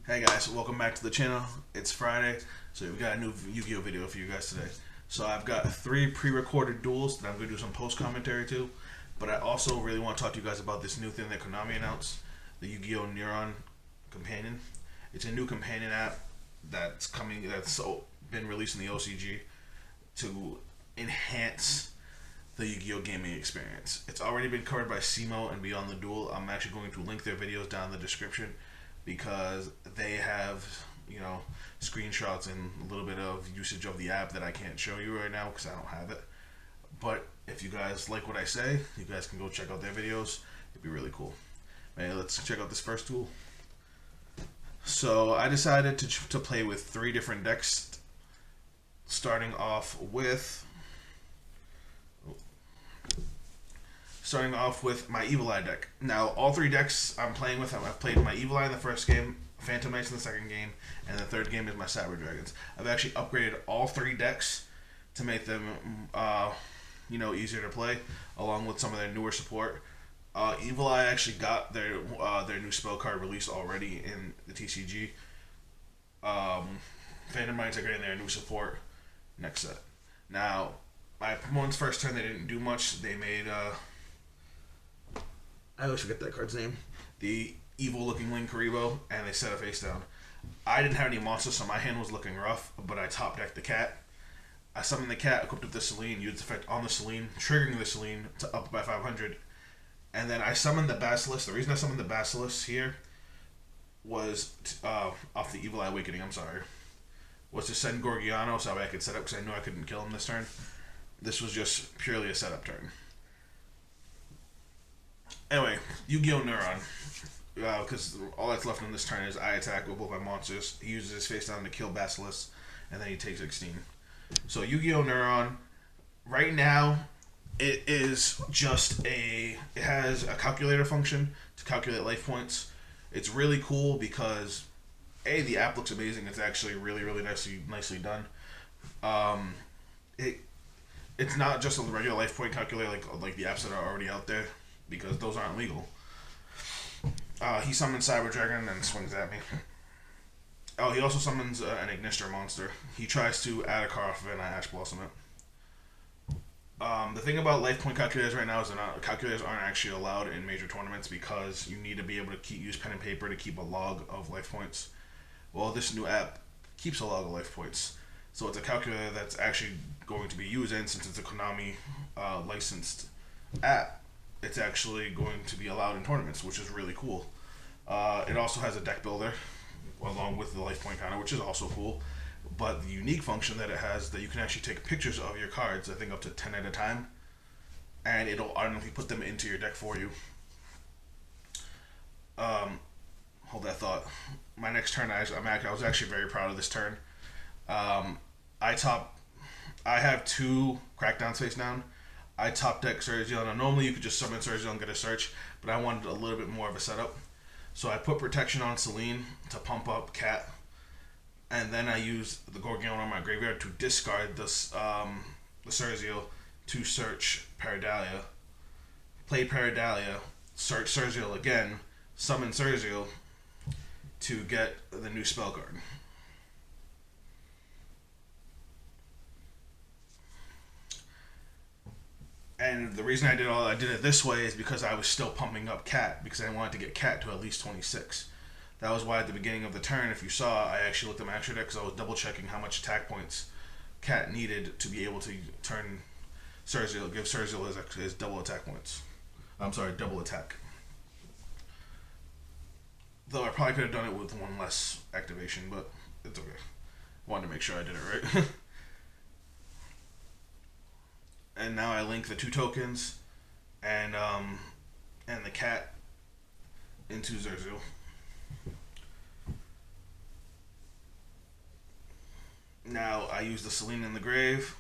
Hey guys, welcome back to the channel. It's Friday, so we got a new Yu-Gi-Oh video for you guys today. So I've got 3 pre-recorded duels that I'm going to do some post-commentary to, but I also really want to talk to you guys about this new thing that Konami announced, the Yu-Gi-Oh Neuron companion. It's a new companion app that's been released in the OCG to enhance the Yu-Gi-Oh gaming experience. It's already been covered by SEMO and Beyond the Duel. I'm actually going to link their videos down in the description because they have, screenshots and a little bit of usage of the app that I can't show you right now because I don't have it. But if you guys like what I say, you guys can go check out their videos. It'd be really cool. Man, let's check out this first tool. So I decided to play with 3 different decks, starting off with my Evil Eye deck. Now, all 3 decks I'm playing with, I've played my Evil Eye in the first game, Phantom Knights in the second game, and the third game is my Cyber Dragons. I've actually upgraded all 3 decks to make them, easier to play, along with some of their newer support. Evil Eye actually got their new spell card released already in the TCG. Phantom Knights are getting their new support next set. Now, my opponent's first turn, they didn't do much. They made I always forget that card's name. The evil-looking Link Karibo, and they set a face down. I didn't have any monsters, so my hand was looking rough, but I top-decked the cat. I summoned the cat, equipped with the Selene, used effect on the Selene, triggering the Selene to up by 500. And then I summoned the Basilisk. The reason I summoned the Basilisk here was, off the Evil Eye Awakening, was to send Gorgiano so I could set up, because I knew I couldn't kill him this turn. This was just purely a setup turn. Anyway, Yu-Gi-Oh Neuron. Because all that's left on this turn is I attack with both my monsters. He uses his face down to kill Basilisk, and then he takes 16. So Yu-Gi-Oh Neuron, right now, it has a calculator function to calculate life points. It's really cool because the app looks amazing. It's actually really, really nicely done. It's not just a regular life point calculator like the apps that are already out there, because those aren't legal. He summons Cyber Dragon and swings at me. Oh, he also summons an Ignister monster. He tries to add a card off of it, and I Ash Blossom it. The thing about life point calculators right now is calculators aren't actually allowed in major tournaments because you need to be able to use pen and paper to keep a log of life points. Well, this new app keeps a log of life points. So it's a calculator that's actually going to be used, and since it's a Konami licensed app, it's actually going to be allowed in tournaments, which is really cool. It also has a deck builder along with the life point counter, which is also cool. But the unique function that it has, that you can actually take pictures of your cards, I think up to 10 at a time, and it'll automatically put them into your deck for you. Hold that thought. My next turn, I was actually very proud of this turn. I have 2 Crackdowns face down. I top deck Sergio. Now, normally you could just summon Sergio and get a search, but I wanted a little bit more of a setup. So I put protection on Selene to pump up Cat, and then I use the Gorgiano on my graveyard to discard the Sergio to search Paradalia. Play Paradalia, search Sergio again, summon Sergio to get the new spell card. And the reason I did it this way is because I was still pumping up Cat, because I wanted to get Cat to at least 26. That was why at the beginning of the turn, if you saw, I actually looked at my extra deck because I was double checking how much attack points Cat needed to be able to turn Sergio, give Sergio his double attack points. I'm sorry, double attack. Though I probably could have done it with 1 less activation, but it's okay. Wanted to make sure I did it right. And now I link the 2 tokens and the cat into Zerzu. Now I use the Selene in the grave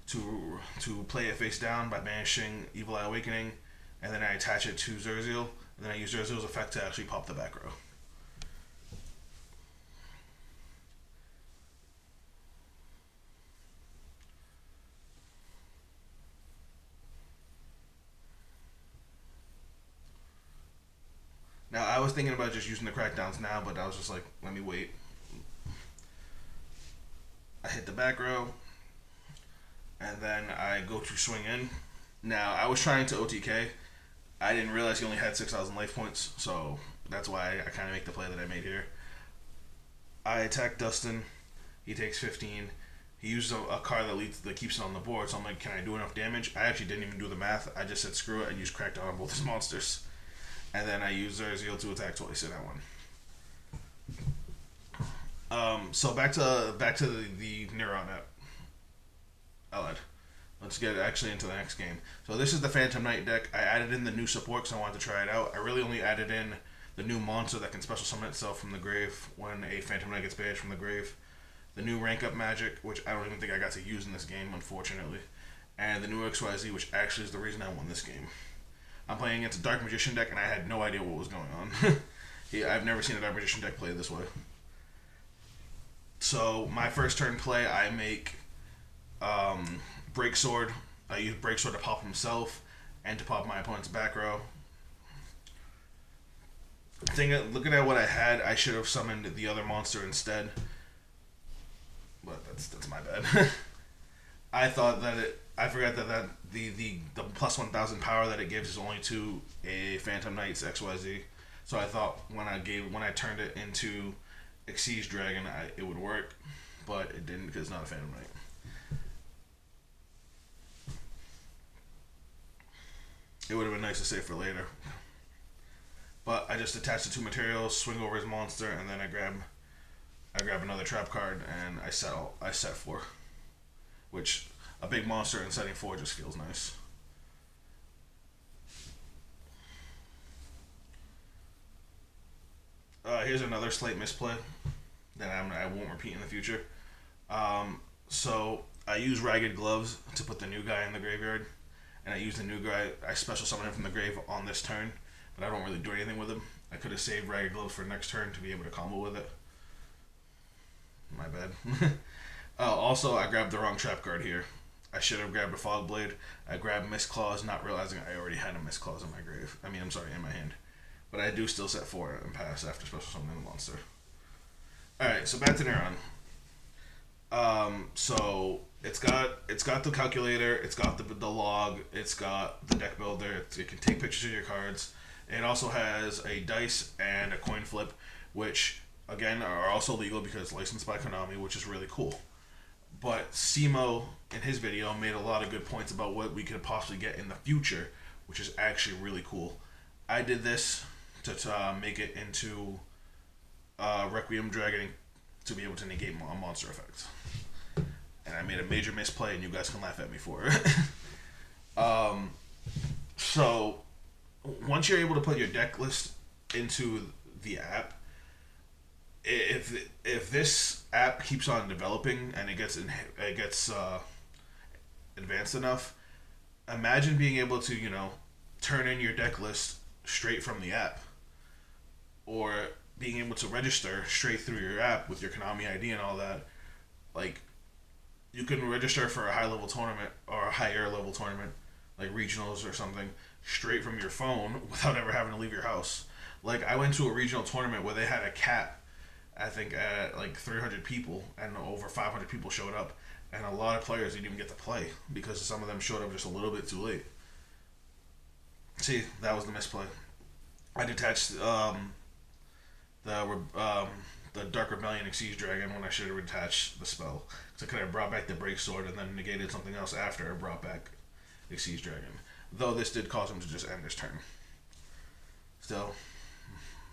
to play it face down by banishing Evil Eye Awakening, and then I attach it to Zerziel, and then I use Zerziel's effect to actually pop the back row. Now, was thinking about just using the crackdowns now, but I was just like, let me wait. I hit the back row, and then I go to swing in. Now, I was trying to OTK. I didn't realize he only had 6,000 life points, so that's why I kind of make the play that I made here. I attack Dustin. He takes 15. He uses a card that keeps it on the board, so I'm like, can I do enough damage? I actually didn't even do the math. I just said screw it and used Crackdown on both his monsters. And then I used Zerzio to attack twice in that one. So back to the Neuron app. Let's get actually into the next game. So this is the Phantom Knight deck. I added in the new support because I wanted to try it out. I really only added in the new monster that can special summon itself from the grave when a Phantom Knight gets banished from the grave. The new rank up magic, which I don't even think I got to use in this game, unfortunately. And the new XYZ, which actually is the reason I won this game. I'm playing against a Dark Magician deck, and I had no idea what was going on. I've never seen a Dark Magician deck play this way. So, my first turn play, I make Break Sword. I use Break Sword to pop himself and to pop my opponent's back row. Looking at what I had, I should have summoned the other monster instead. But that's my bad. I thought that I forgot that the plus 1,000 power that it gives is only to a Phantom Knight's XYZ. So I thought when I turned it into Exige Dragon, it would work, but it didn't because it's not a Phantom Knight. It would have been nice to save for later. But I just attach the two materials, swing over his monster, and then I grab another trap card and I set 4. Which a big monster and setting 4 just feels nice. Here's another slight misplay that I won't repeat in the future. So I use Ragged Gloves to put the new guy in the graveyard, and I use the new guy. I special summon him from the grave on this turn, but I don't really do anything with him. I could have saved Ragged Gloves for next turn to be able to combo with it. My bad. Also, I grabbed the wrong trap card here. I should have grabbed a Fog Blade. I grabbed Mist Claws, not realizing I already had a Mist Claws in my grave. In my hand. But I do still set 4 and pass after special summoning the monster. Alright, so back to Neuron. So it's got the calculator, it's got the log, it's got the deck builder, it can take pictures of your cards. It also has a dice and a coin flip, which again are also legal because it's licensed by Konami, which is really cool. But Simo in his video made a lot of good points about what we could possibly get in the future, which is actually really cool. I did this to make it into Requiem Dragon to be able to negate a monster effect. And I made a major misplay, and you guys can laugh at me for it. So, once you're able to put your deck list into the app, if this app keeps on developing and it gets advanced enough, imagine being able to turn in your deck list straight from the app, or being able to register straight through your app with your Konami ID and all that. Like, you can register for a high level tournament or a higher level tournament, like regionals or something, straight from your phone without ever having to leave your house. Like, I went to a regional tournament where they had a cap, I think at like 300 people, and over 500 people showed up, and a lot of players didn't even get to play because some of them showed up just a little bit too late. See, that was the misplay. I detached the Dark Rebellion Exige Dragon when I should have attached the spell. So I could have brought back the Break Sword and then negated something else after I brought back Exige Dragon. Though this did cause him to just end his turn. Still,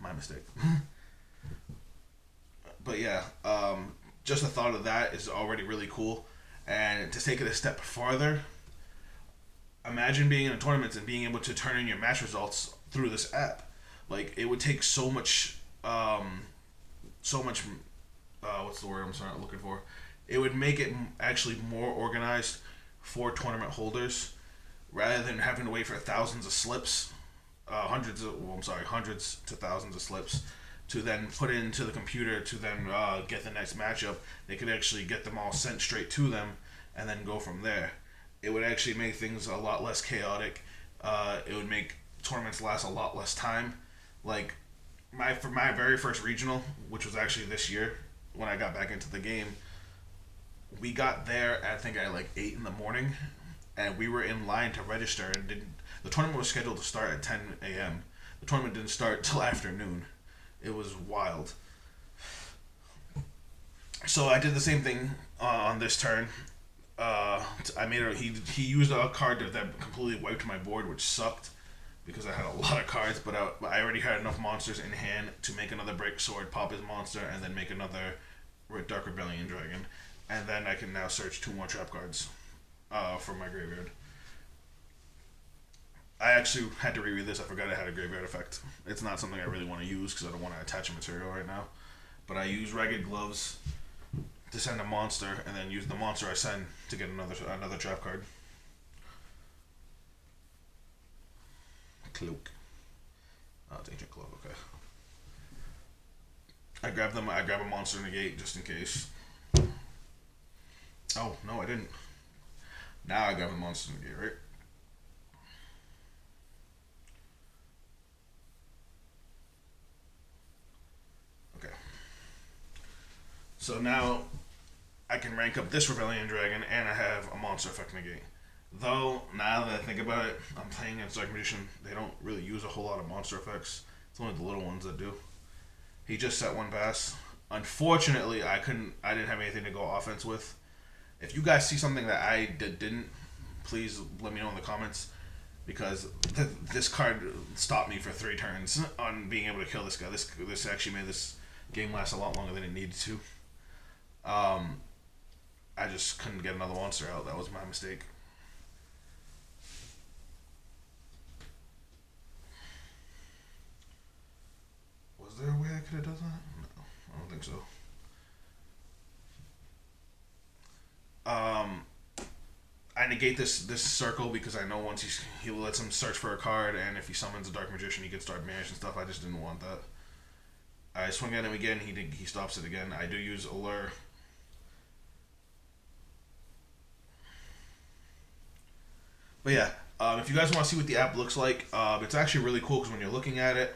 my mistake. But yeah, just the thought of that is already really cool. And to take it a step farther, imagine being in a tournament and being able to turn in your match results through this app. Like, it would take so much, what's the word I'm looking for? It would make it actually more organized for tournament holders, rather than having to wait for thousands of slips, hundreds to thousands of slips, to then put it into the computer to then get the next matchup. They could actually get them all sent straight to them and then go from there. It would actually make things a lot less chaotic. It would make tournaments last a lot less time. Like, for my very first regional, which was actually this year when I got back into the game, we got there I think at like 8 in the morning, and we were in line to register, and didn't. The tournament was scheduled to start at 10 a.m. The tournament didn't start till afternoon. It was wild. So I did the same thing on this turn. I made a he used a card that completely wiped my board, which sucked because I had a lot of cards. But I already had enough monsters in hand to make another break sword, pop his monster, and then make another Dark Rebellion dragon, and then I can now search 2 more trap cards for my graveyard. I actually had to reread this. I forgot I had a graveyard effect. It's not something I really want to use because I don't want to attach a material right now. But I use Ragged Gloves to send a monster, and then use the monster I send to get another trap card. Cloak. Oh, it's Ancient Cloak. Okay. I grab a monster negate just in case. Oh no, I didn't. Now I grab a monster negate, right? Okay. So now I can rank up this Rebellion Dragon, and I have a monster effect negate. Though, now that I think about it, I'm playing against Dark Magician. They don't really use a whole lot of monster effects. It's only the little ones that do. He just set 1 pass. Unfortunately, I didn't have anything to go offense with. If you guys see something that I didn't, please let me know in the comments, because this card stopped me for 3 turns on being able to kill this guy. This actually made this game last a lot longer than it needed to. I just couldn't get another monster out. That was my mistake. Was there a way I could have done that? No, I don't think so. I negate this circle because I know once he lets him search for a card, and if he summons a Dark Magician, he can start banishing stuff. I just didn't want that. I swing at him again. He stops it again. I do use Allure. But yeah, if you guys want to see what the app looks like, it's actually really cool because when you're looking at it,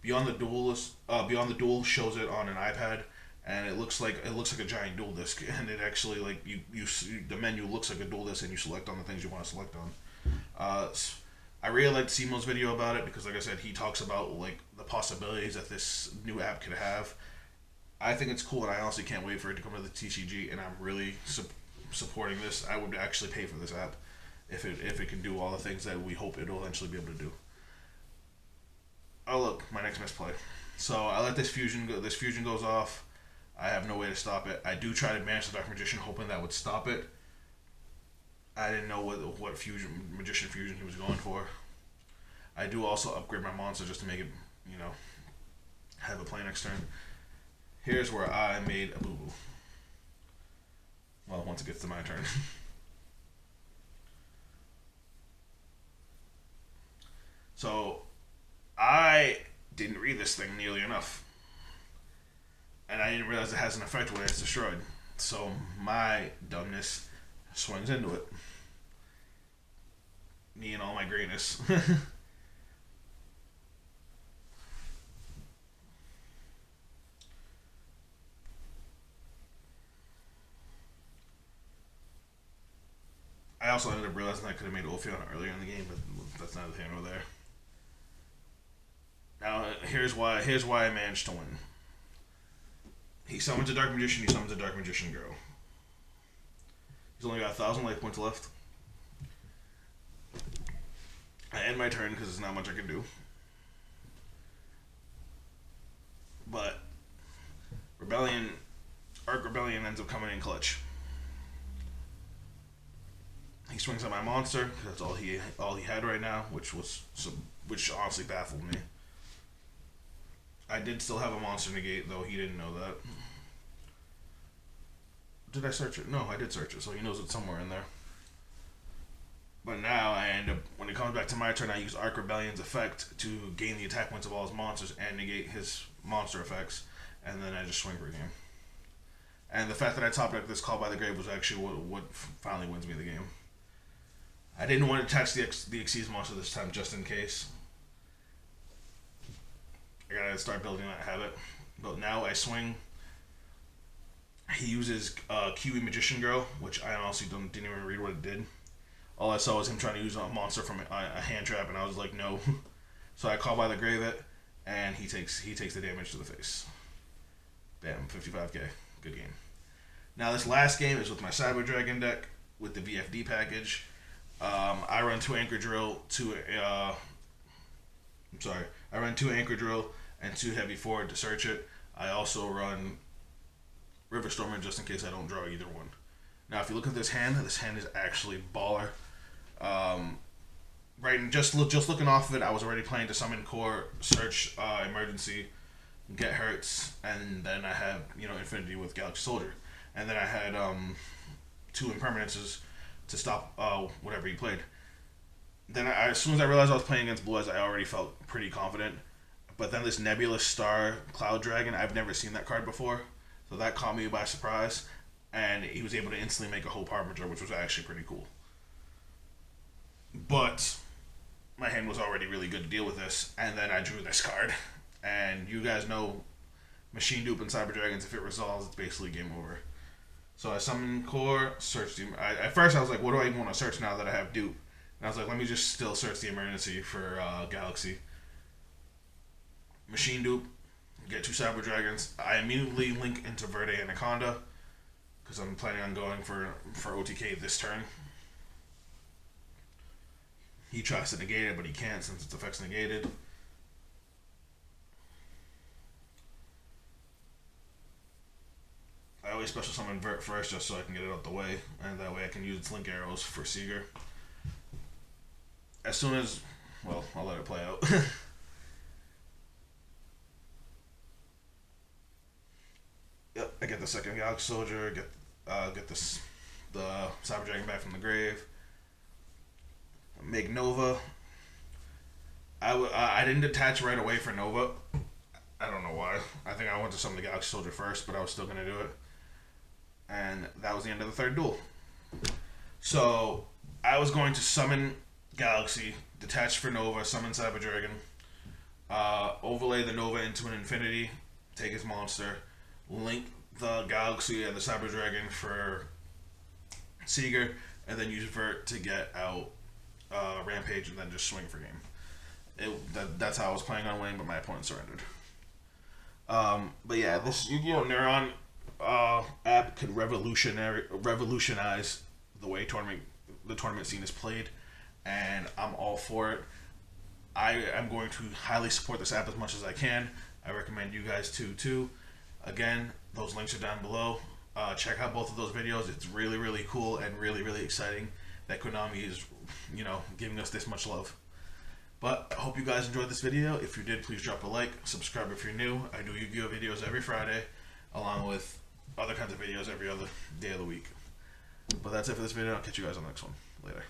Beyond the Duel shows it on an iPad, and it looks like a giant dual disc, and it actually like the menu looks like a dual disc, and you select on the things you want to select on. I really liked Simo's video about it because, like I said, he talks about like the possibilities that this new app could have. I think it's cool, and I honestly can't wait for it to come to the TCG, and I'm really supporting this. I would actually pay for this app if it can do all the things that we hope it'll eventually be able to do. Oh look, my next misplay. So I let this fusion go. This fusion goes off. I have no way to stop it. I do try to banish the Dark Magician, hoping that would stop it. I didn't know what Magician fusion he was going for. I do also upgrade my monster just to make it, have a play next turn. Here's where I made a boo-boo. Well, once it gets to my turn. So, I didn't read this thing nearly enough. And I didn't realize it has an effect when it's destroyed. So, my dumbness swings into it. Me and all my grayness. I also ended up realizing I could have made Ophion earlier in the game, but that's neither here nor there. Now, here's why I managed to win. He summons a Dark Magician, he summons a Dark Magician girl. He's only got 1,000 life points left. I end my turn because there's not much I can do. But Arc Rebellion ends up coming in clutch. He swings at my monster because that's all he had right now, which honestly baffled me. I did still have a monster negate, though he didn't know that. Did I search it? No, I did search it, so he knows it's somewhere in there. But now I end up, when it comes back to my turn, I use Arc Rebellion's effect to gain the attack points of all his monsters and negate his monster effects, and then I just swing for a game. And the fact that I top decked this Call by the Grave was actually what finally wins me the game. I didn't want to attach the Xyz monster this time, just in case. I gotta start building that habit. But now I swing. He uses Kiwi Magician Girl, which I honestly didn't even read what it did. All I saw was him trying to use a monster from a hand trap, and I was like, no. So I call by the grave it, and he takes the damage to the face. Bam, 55k. Good game. Now this last game is with my Cyber Dragon deck with the VFD package. I run 2 Anchor Drill, I run 2 Anchor Drill and 2 Heavy Forward to search it. I also run River Stormer just in case I don't draw either one. Now, if you look at this hand is actually baller. Right, just looking off of it, I was already playing to summon core, search, emergency, get hurts, and then I had infinity with Galaxy Soldier, and then I had 2 impermanences to stop whatever he played. Then as soon as I realized I was playing against Blue Eyes, I already felt pretty confident. But then this Nebulous Star Cloud Dragon, I've never seen that card before, so that caught me by surprise, and he was able to instantly make a Hope Harbinger, which was actually pretty cool. But my hand was already really good to deal with this, and then I drew this card. And you guys know Machine Dupe and Cyber Dragons, if it resolves, it's basically game over. So I summoned core, searched him. At first I was like, what do I even want to search now that I have Dupe? And I was like, let me just still search the emergency for Galaxy. Machine Dupe, get 2 Cyber Dragons. I immediately link into Verde Anaconda, because I'm planning on going for OTK this turn. He tries to negate it, but he can't since its effect's negated. I always special summon Vert first just so I can get it out the way, and that way I can use its link arrows for Seeger. As soon as, well, I'll let it play out. Yep, I get the second Galaxy Soldier, get this the Cyber Dragon back from the grave. Make Nova. I didn't detach right away for Nova. I don't know why. I think I went to summon the Galaxy Soldier first, but I was still going to do it. And that was the end of the 3rd duel. So I was going to summon Galaxy, detach for Nova, summon Cyber Dragon, overlay the Nova into an Infinity, take his monster, link the Galaxy and the Cyber Dragon for Seeger, and then use Vert to get out Rampage and then just swing for game. That's how I was planning on winning, but my opponent surrendered. But yeah, this Yu-Gi-Oh! Neuron app could revolutionize the way the tournament scene is played, and I'm all for it. I am going to highly support this app as much as I can. I recommend you guys too. Again, those links are down below. Check out both of those videos. It's really, really cool and really, really exciting that Konami is, giving us this much love. But I hope you guys enjoyed this video. If you did, please drop a like, subscribe if you're new. I do Yu-Gi-Oh! Videos every Friday, along with other kinds of videos every other day of the week. But that's it for this video. I'll catch you guys on the next one. Later.